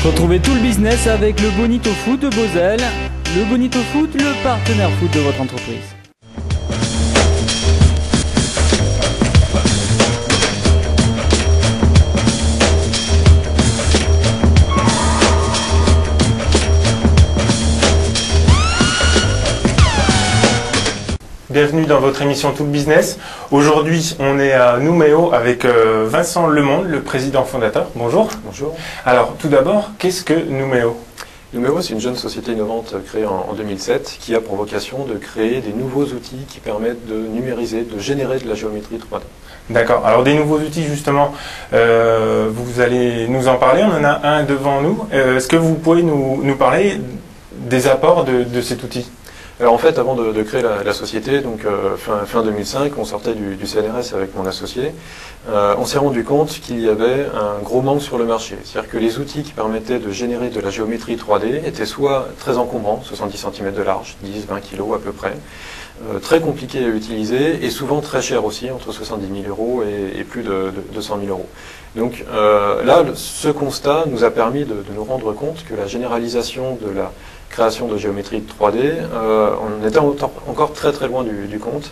Retrouvez tout le business avec le Bonito Foot de Beauzelle. Le Bonito Foot, le partenaire foot de votre entreprise. Bienvenue dans votre émission Tout le Business. Aujourd'hui, on est à Nouméo avec Vincent Lemonde, le président fondateur. Bonjour. Bonjour. Alors, tout d'abord, qu'est-ce que Nouméo ? Nouméo, c'est une jeune société innovante créée en 2007 qui a pour vocation de créer des nouveaux outils qui permettent de numériser, de générer de la géométrie 3D. D'accord. Alors, des nouveaux outils, justement, vous allez nous en parler. On en a un devant nous. Est-ce que vous pouvez nous parler des apports de cet outil ? Alors en fait, avant de créer la société, donc fin 2005, on sortait du CNRS avec mon associé, on s'est rendu compte qu'il y avait un gros manque sur le marché. C'est-à-dire que les outils qui permettaient de générer de la géométrie 3D étaient soit très encombrants, 70 cm de large, 10-20 kg à peu près, très compliqués à utiliser et souvent très chers aussi, entre 70 000 € et plus de 200 000 €. Donc là, ce constat nous a permis de nous rendre compte que la généralisation de la création de géométrie 3D, on était encore très très loin du compte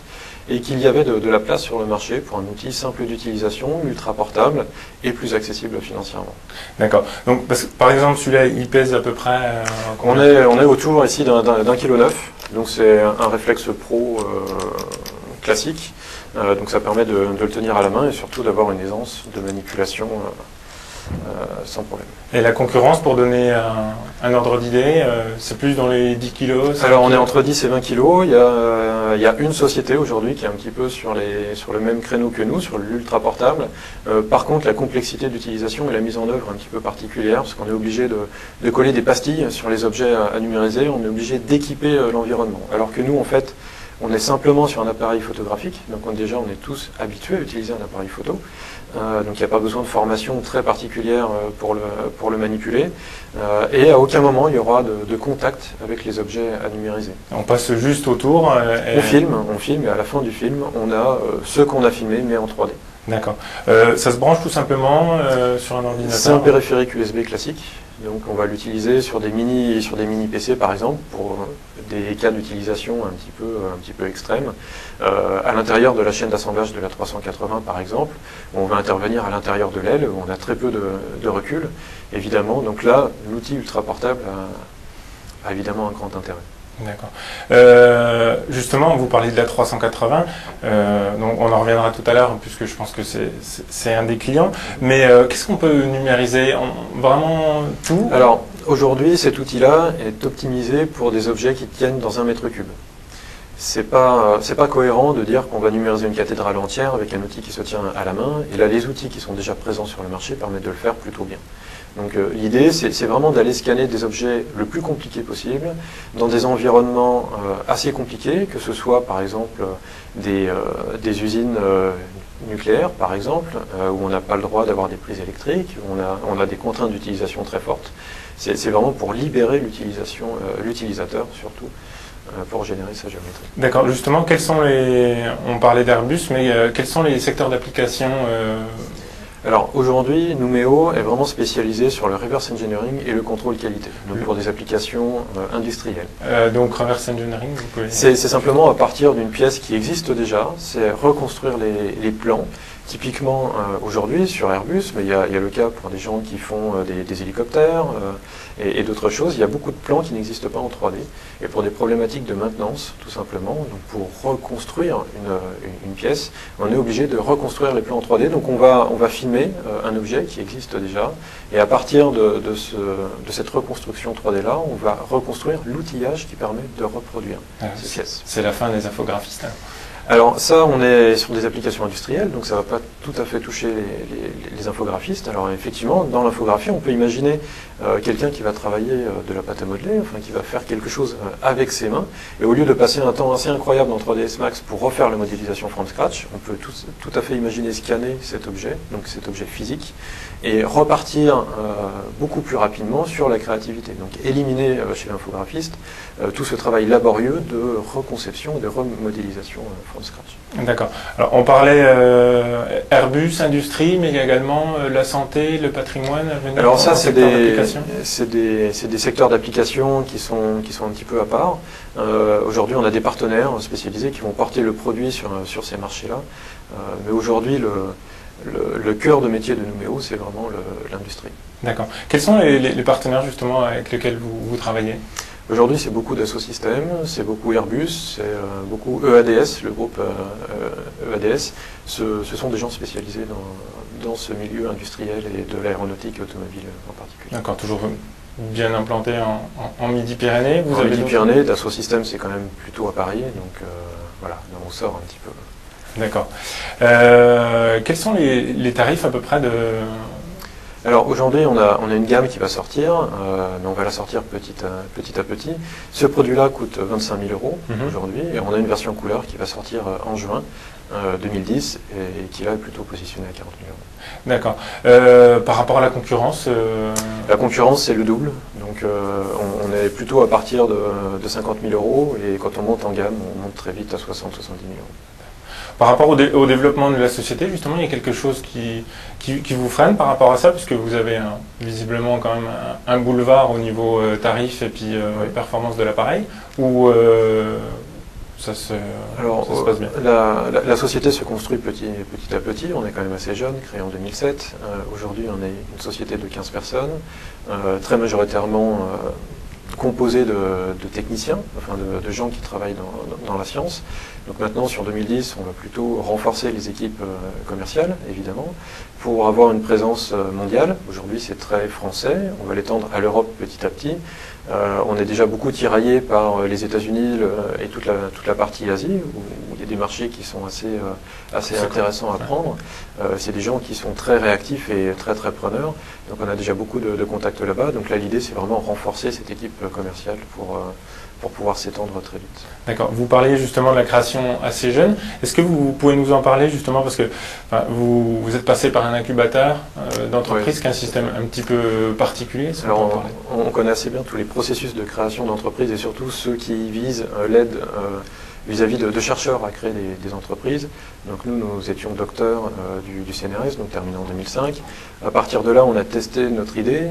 et qu'il y avait de la place sur le marché pour un outil simple d'utilisation, ultra portable et plus accessible financièrement. D'accord. Donc, par exemple, celui-là, il pèse à peu près on est autour ici d'1,9 kg, donc c'est un réflexe pro classique, donc ça permet de le tenir à la main et surtout d'avoir une aisance de manipulation sans problème. Et la concurrence, pour donner un ordre d'idée, c'est plus dans les 10 kg? Alors on est entre 10 et 20 kg. Il y a une société aujourd'hui qui est un petit peu sur le même créneau que nous, sur l'ultra portable. Par contre, la complexité d'utilisation et la mise en œuvre est un petit peu particulière, parce qu'on est obligé de coller des pastilles sur les objets à numériser, on est obligé d'équiper l'environnement. Alors que nous, en fait, on est simplement sur un appareil photographique, donc on est tous habitués à utiliser un appareil photo. Donc il n'y a pas besoin de formation très particulière pour le manipuler. Et à aucun moment il y aura de contact avec les objets à numériser. On passe juste autour. On filme et à la fin du film, on a ce qu'on a filmé mais en 3D. D'accord. Ça se branche tout simplement sur un ordinateur? C'est un périphérique USB classique. Donc on va l'utiliser sur des mini PC par exemple pour des cas d'utilisation un petit peu extrêmes. À l'intérieur de la chaîne d'assemblage de la 380 par exemple, on va intervenir à l'intérieur de l'aile où on a très peu de recul évidemment. Donc là, l'outil ultra portable a évidemment un grand intérêt. D'accord. Justement, vous parlez de la 380, donc on en reviendra tout à l'heure puisque je pense que c'est un des clients, mais qu'est-ce qu'on peut numériser? Vraiment tout? Alors aujourd'hui, cet outil-là est optimisé pour des objets qui tiennent dans 1 mètre cube. C'est pas cohérent de dire qu'on va numériser une cathédrale entière avec un outil qui se tient à la main, et là les outils qui sont déjà présents sur le marché permettent de le faire plutôt bien. Donc l'idée, c'est vraiment d'aller scanner des objets le plus compliqués possible, dans des environnements assez compliqués, que ce soit par exemple des usines nucléaires, par exemple, où on n'a pas le droit d'avoir des prises électriques, où on a des contraintes d'utilisation très fortes. C'est vraiment pour libérer l'utilisateur surtout, pour générer sa géométrie. D'accord, justement, on parlait d'Airbus, mais quels sont les secteurs d'application Alors aujourd'hui, Nouméo est vraiment spécialisé sur le reverse engineering et le contrôle qualité, donc pour des applications industrielles. Donc reverse engineering, vous pouvez... C'est simplement à partir d'une pièce qui existe déjà, c'est reconstruire les plans. Typiquement aujourd'hui sur Airbus, mais il y a le cas pour des gens qui font des hélicoptères et d'autres choses, il y a beaucoup de plans qui n'existent pas en 3D. Et pour des problématiques de maintenance, tout simplement, donc pour reconstruire une pièce, on est obligé de reconstruire les plans en 3D. Donc on va filmer un objet qui existe déjà, et à partir de cette reconstruction 3D-là, on va reconstruire l'outillage qui permet de reproduire ces pièces. C'est la fin des infographistes. Alors ça, on est sur des applications industrielles, donc ça ne va pas tout à fait toucher les infographistes. Alors effectivement, dans l'infographie, on peut imaginer quelqu'un qui va travailler de la pâte à modeler, enfin qui va faire quelque chose avec ses mains, et au lieu de passer un temps assez incroyable dans 3ds Max pour refaire la modélisation from scratch, on peut tout à fait imaginer scanner cet objet, donc cet objet physique, et repartir beaucoup plus rapidement sur la créativité. Donc éliminer chez l'infographiste tout ce travail laborieux de reconception, de remodélisation from scratch. D'accord. Alors on parlait Airbus, industrie, mais il y a également la santé, le patrimoine à venir. Alors ça, c'est des secteurs d'application qui sont un petit peu à part. Aujourd'hui, on a des partenaires spécialisés qui vont porter le produit sur ces marchés-là. Mais aujourd'hui, le cœur de métier de Numéo, c'est vraiment l'industrie. D'accord. Quels sont les partenaires justement avec lesquels vous travaillez? Aujourd'hui, c'est beaucoup d'Assosystèmes, c'est beaucoup Airbus, c'est beaucoup EADS, le groupe EADS. Ce sont des gens spécialisés dans ce milieu industriel et de l'aéronautique et automobile en particulier. D'accord, toujours bien implanté en Midi-Pyrénées. En Midi-Pyrénées, d'Assosystèmes, c'est quand même plutôt à Paris, donc voilà, on sort un petit peu. D'accord. Quels sont les tarifs à peu près de... Alors aujourd'hui, on a une gamme qui va sortir, mais on va la sortir petit à petit. Ce produit-là coûte 25 000 € aujourd'hui, et on a une version couleur qui va sortir en juin 2010 et qui là est plutôt positionnée à 40 000 €. D'accord. Par rapport à la concurrence La concurrence, c'est le double. Donc on est plutôt à partir de 50 000 € et quand on monte en gamme, on monte très vite à 60-70 000 €. Par rapport au développement de la société, justement, il y a quelque chose qui vous freine par rapport à ça, puisque vous avez visiblement quand même un boulevard au niveau tarif et puis oui. performance de l'appareil, ou ça se passe bien? La société se construit petit à petit. On est quand même assez jeune, créé en 2007. Aujourd'hui, on est une société de 15 personnes, très majoritairement composée de techniciens, enfin de gens qui travaillent dans la science. Donc maintenant, sur 2010, on va plutôt renforcer les équipes commerciales, évidemment, pour avoir une présence mondiale. Aujourd'hui, c'est très français. On va l'étendre à l'Europe petit à petit. On est déjà beaucoup tiraillé par les États-Unis et toute la partie Asie, où il y a des marchés qui sont assez intéressants à prendre. C'est des gens qui sont très réactifs et très preneurs. Donc on a déjà beaucoup de contacts là-bas. Donc là, l'idée, c'est vraiment renforcer cette équipe commerciale pour pouvoir s'étendre très vite. D'accord. Vous parliez justement de la création assez jeune. Est-ce que vous pouvez nous en parler justement, parce que vous êtes passé par un incubateur d'entreprise, qui est un système un petit peu particulier. Alors on connaît assez bien tous les processus de création d'entreprise et surtout ceux qui visent l'aide vis-à-vis de chercheurs à créer des entreprises. Donc nous étions docteurs du CNRS, donc terminé en 2005. À partir de là, on a testé notre idée,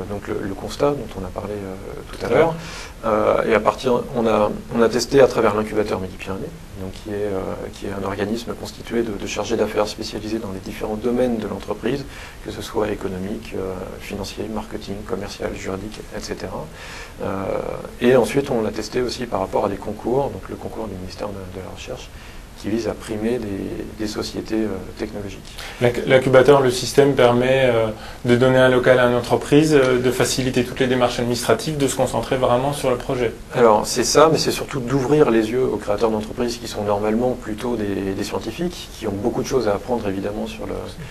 donc le constat dont on a parlé tout à l'heure. Et à partir, on a testé à travers l'incubateur Midi-Pyrénées, donc qui est un organisme constitué de chargés d'affaires spécialisés dans les différents domaines de l'entreprise, que ce soit économique, financier, marketing, commercial, juridique, etc. Et ensuite, on l'a testé aussi par rapport à des concours, donc le concours du ministère de la Recherche, qui vise à primer des sociétés technologiques. L'incubateur, le système permet de donner un local à une entreprise, de faciliter toutes les démarches administratives, de se concentrer vraiment sur le projet. Alors c'est ça, mais c'est surtout d'ouvrir les yeux aux créateurs d'entreprises qui sont normalement plutôt des scientifiques, qui ont beaucoup de choses à apprendre évidemment sur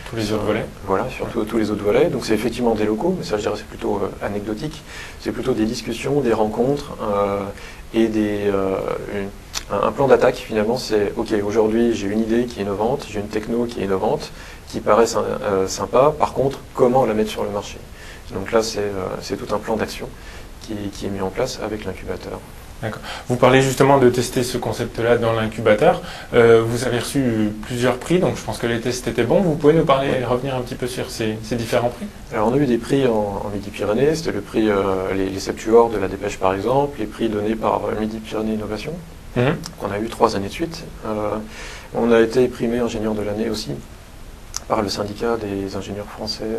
tous les autres volets. Voilà, surtout tous les autres volets. Donc c'est effectivement des locaux, mais ça je dirais c'est plutôt anecdotique. C'est plutôt des discussions, des rencontres et un plan d'attaque finalement. C'est ok, aujourd'hui j'ai une idée qui est innovante, j'ai une techno qui est innovante, qui paraît sympa. Par contre, comment la mettre sur le marché? Donc là c'est tout un plan d'action qui est mis en place avec l'incubateur. D'accord. Vous parlez justement de tester ce concept-là dans l'incubateur. Vous avez reçu plusieurs prix, donc je pense que les tests étaient bons. Vous pouvez nous parler et revenir un petit peu sur ces différents prix? Alors on a eu des prix en Midi-Pyrénées, c'était le prix les Septuors de la Dépêche par exemple, les prix donnés par Midi-Pyrénées Innovation, qu'on a eu 3 années de suite. On a été primé ingénieur de l'année aussi par le syndicat des ingénieurs français.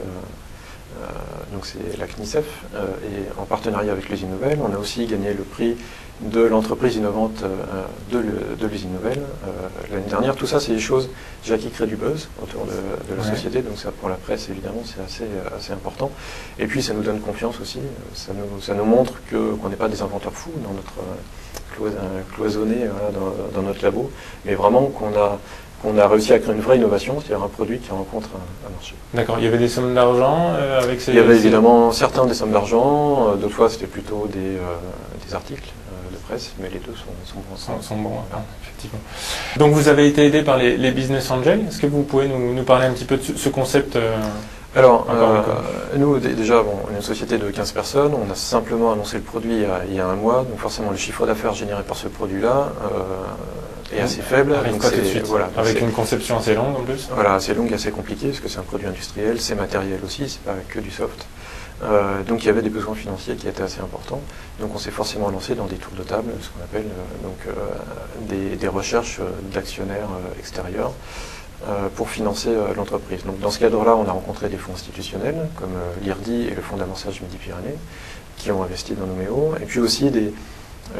Donc c'est la CNICEF, et en partenariat avec l'usine Nouvelle. On a aussi gagné le prix de l'entreprise innovante de l'usine Nouvelle l'année dernière. Tout ça, c'est des choses déjà qui créent du buzz autour de la société, donc ça pour la presse évidemment c'est assez important. Et puis ça nous donne confiance aussi, ça nous montre qu'on n'est pas des inventeurs fous dans notre cloisonné dans notre labo, mais vraiment qu'on a réussi à créer une vraie innovation, c'est-à-dire un produit qui rencontre un marché. D'accord, il y avait des sommes d'argent avec ces... Il y avait évidemment certains des sommes d'argent, d'autres fois c'était plutôt des articles de presse, mais les deux sont bons ensemble. Sont bons, effectivement. Donc vous avez été aidé par les business angels, est-ce que vous pouvez nous parler un petit peu de ce concept Alors, nous, déjà, bon, on est une société de 15 personnes, on a simplement annoncé le produit il y a un mois, donc forcément le chiffre d'affaires généré par ce produit-là est assez faible. Donc pas tout de suite, voilà, avec une conception assez longue en plus. Voilà, assez longue, assez compliquée, parce que c'est un produit industriel, c'est matériel aussi, c'est pas que du soft. Donc il y avait des besoins financiers qui étaient assez importants. Donc on s'est forcément lancé dans des tours de table, ce qu'on appelle des recherches d'actionnaires extérieurs pour financer l'entreprise. Donc dans ce cadre-là, on a rencontré des fonds institutionnels comme l'IRDI et le Fonds d'amorçage Midi-Pyrénées qui ont investi dans Numéo, et puis aussi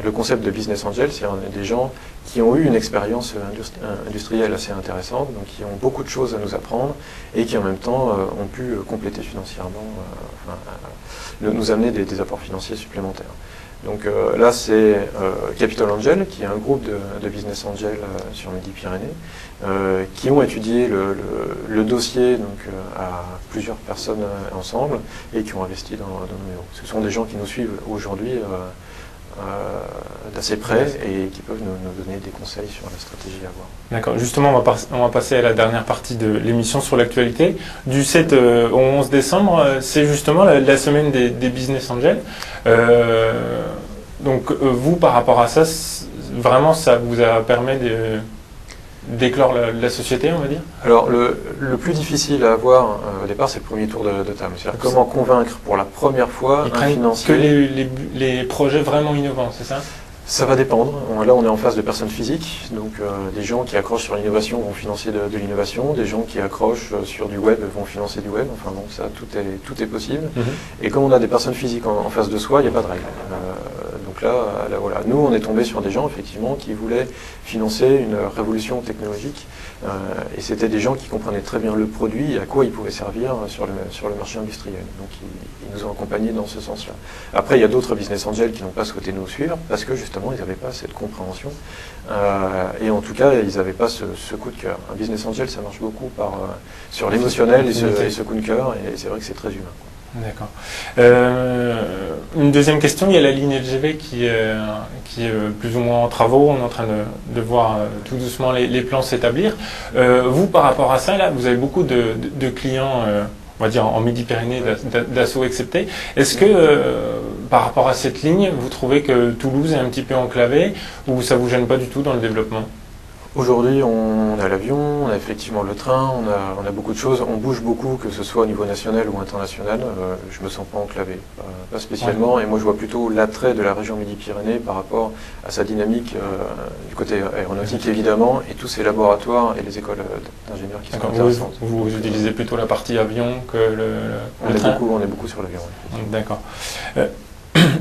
le concept de business angel, c'est-à-dire des gens qui ont eu une expérience industrielle assez intéressante, donc qui ont beaucoup de choses à nous apprendre et qui en même temps ont pu compléter financièrement, nous amener des apports financiers supplémentaires. Donc là, c'est Capital Angel, qui est un groupe de business angel sur Midi-Pyrénées, qui ont étudié le dossier donc, à plusieurs personnes ensemble et qui ont investi dans Numéo. Ce sont des gens qui nous suivent aujourd'hui d'assez près et qui peuvent nous donner des conseils sur la stratégie à avoir. D'accord. Justement, on va passer à la dernière partie de l'émission sur l'actualité. Du 7 au 11 décembre, c'est justement la semaine des Business Angels. Donc vous, par rapport à ça, vraiment, ça vous a permis d'éclore la société, on va dire? Alors, le plus difficile à avoir au départ, c'est le premier tour de table. C'est-à-dire comment convaincre pour la première fois un financier. Que les projets vraiment innovants, c'est ça? Ça va dépendre. Là, on est en face de personnes physiques, donc des gens qui accrochent sur l'innovation vont financer de l'innovation, des gens qui accrochent sur du web vont financer du web. Enfin, donc ça, tout est possible. Et comme on a des personnes physiques en face de soi, il n'y a pas de règle. Donc là, voilà. Nous, on est tombé sur des gens, effectivement, qui voulaient financer une révolution technologique. Et c'était des gens qui comprenaient très bien le produit et à quoi il pouvait servir sur le marché industriel. Donc, ils nous ont accompagnés dans ce sens-là. Après, il y a d'autres business angels qui n'ont pas souhaité nous suivre parce que, justement, ils n'avaient pas cette compréhension. Et en tout cas, ils n'avaient pas ce coup de cœur. Un business angel, ça marche beaucoup sur l'émotionnel et ce coup de cœur. Et c'est vrai que c'est très humain. D'accord. Une deuxième question, il y a la ligne LGV qui est plus ou moins en travaux. On est en train de voir tout doucement les plans s'établir. Vous, par rapport à ça, là, vous avez beaucoup de clients, on va dire en Midi-Pyrénées, Dassault excepté. Est-ce que, par rapport à cette ligne, vous trouvez que Toulouse est un petit peu enclavé ou ça ne vous gêne pas du tout dans le développement? Aujourd'hui, on a l'avion, on a effectivement le train, on a beaucoup de choses. On bouge beaucoup, que ce soit au niveau national ou international. Je me sens pas enclavé, pas spécialement. Ouais. Et moi, je vois plutôt l'attrait de la région Midi-Pyrénées par rapport à sa dynamique du côté aéronautique, évidemment, et tous ces laboratoires et les écoles d'ingénieurs qui sont intéressantes. Vous utilisez plutôt la partie avion que le train? On est beaucoup sur l'avion. Oui. D'accord.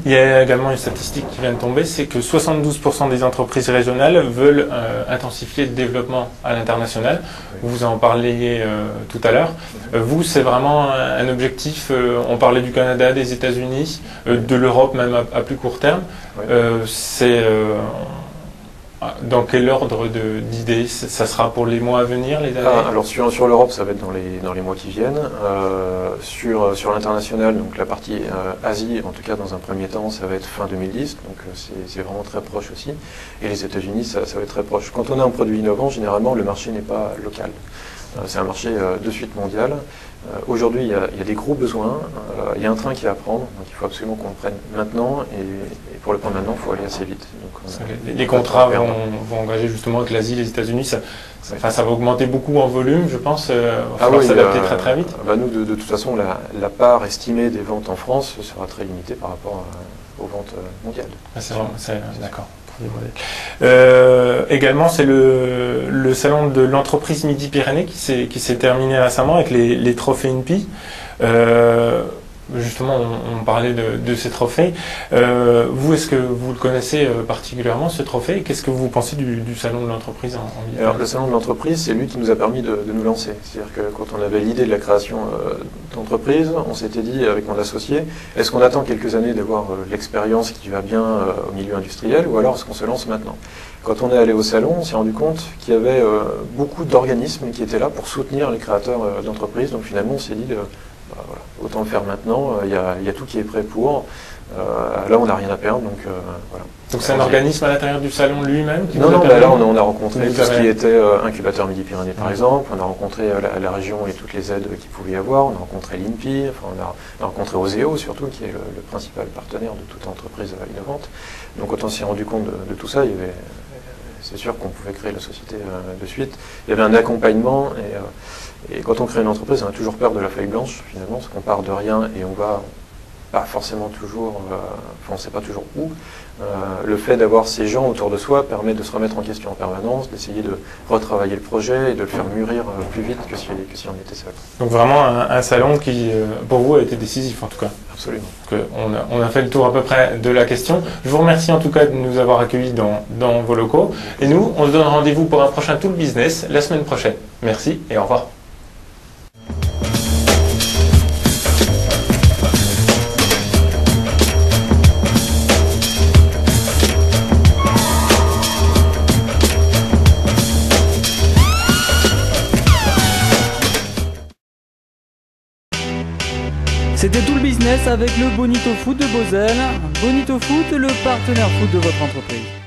Il y a également une statistique qui vient de tomber, c'est que 72% des entreprises régionales veulent intensifier le développement à l'international. Oui. Vous en parliez tout à l'heure. Vous, c'est vraiment un objectif, on parlait du Canada, des États-Unis, de l'Europe même à plus court terme. Oui. C'est dans quel ordre d'idées? Ça sera pour les mois à venir, les années? Alors sur l'Europe, ça va être dans les mois qui viennent. Sur l'international, donc la partie Asie, en tout cas dans un premier temps, ça va être fin 2010, donc c'est vraiment très proche aussi. Et les États-Unis, ça va être très proche. Quand on a un produit innovant, généralement, le marché n'est pas local. C'est un marché de suite mondial. Aujourd'hui, il y a des gros besoins, il y a un train qui est à prendre, donc il faut absolument qu'on le prenne maintenant, et pour le prendre maintenant, il faut aller assez vite. Donc les contrats vont engager justement avec l'Asie, les États-Unis, ça va augmenter beaucoup en volume, je pense, il va falloir s'adapter très très vite. Nous, de toute façon, la part estimée des ventes en France sera très limitée par rapport aux ventes mondiales. C'est vraiment, d'accord. Également, c'est le salon de l'entreprise Midi-Pyrénées qui s'est terminé récemment avec les trophées INPI. Justement, on parlait de ces trophées. Vous, est-ce que vous le connaissez particulièrement, ce trophée? Qu'est-ce que vous pensez du salon de l'entreprise en Midi-Pyrénées? Alors, le salon de l'entreprise, c'est lui qui nous a permis de nous lancer. C'est-à-dire que quand on avait l'idée de la création d'entreprise, on s'était dit avec mon associé, est-ce qu'on attend quelques années d'avoir l'expérience qui va bien au milieu industriel, ou alors est-ce qu'on se lance maintenant? Quand on est allé au salon, on s'est rendu compte qu'il y avait beaucoup d'organismes qui étaient là pour soutenir les créateurs d'entreprises. Donc finalement, on s'est dit, voilà, autant le faire maintenant. Il y a tout qui est prêt pour. Là, on n'a rien à perdre, donc voilà. Donc c'est un organisme à l'intérieur du salon lui-même qui Non, vous a non, permis- là on a rencontré Vous tout ce avez- qui était incubateur Midi-Pyrénées par exemple, on a rencontré la région et toutes les aides qu'il pouvait y avoir, on a rencontré l'INPI, enfin, on a rencontré Oseo surtout, qui est le principal partenaire de toute entreprise innovante. Donc quand on s'est rendu compte de tout ça, c'est sûr qu'on pouvait créer la société de suite. Il y avait un accompagnement et quand on crée une entreprise, on a toujours peur de la feuille blanche finalement, parce qu'on part de rien et on va pas forcément toujours, on ne sait pas toujours où. Le fait d'avoir ces gens autour de soi permet de se remettre en question en permanence, d'essayer de retravailler le projet et de le faire mûrir plus vite que si on était seul. Donc vraiment un salon qui, pour vous, a été décisif en tout cas. Absolument. On a fait le tour à peu près de la question. Je vous remercie en tout cas de nous avoir accueillis dans vos locaux. Et nous, on se donne rendez-vous pour un prochain Tool Business la semaine prochaine. Merci et au revoir. C'était tout le business avec le Bonito Foot de Beauzelle. Bonito Foot, le partenaire foot de votre entreprise.